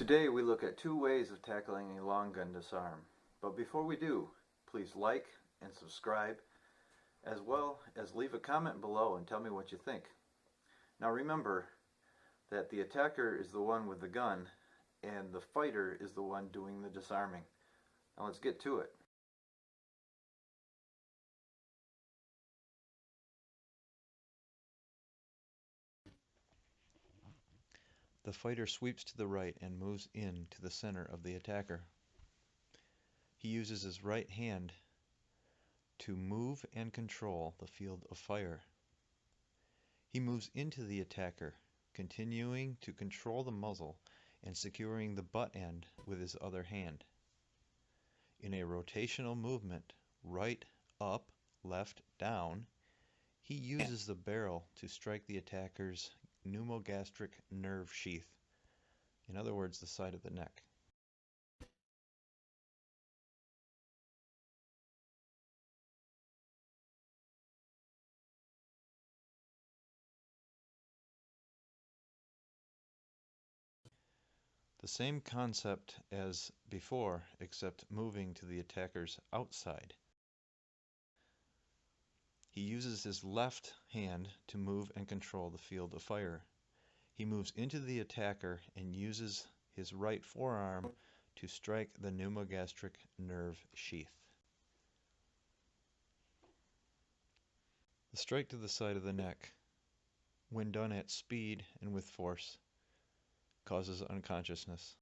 Today we look at two ways of tackling a long gun disarm. But before we do, please like and subscribe, as well as leave a comment below and tell me what you think. Now remember that the attacker is the one with the gun and the fighter is the one doing the disarming. Now let's get to it. The fighter sweeps to the right and moves in to the center of the attacker. He uses his right hand to move and control the field of fire. He moves into the attacker, continuing to control the muzzle and securing the butt end with his other hand. In a rotational movement, right, up, left, down, he uses the barrel to strike the attacker's pneumogastric nerve sheath, in other words, the side of the neck. The same concept as before, except moving to the attacker's outside. He uses his left hand to move and control the field of fire. He moves into the attacker and uses his right forearm to strike the pneumogastric nerve sheath. The strike to the side of the neck, when done at speed and with force, causes unconsciousness.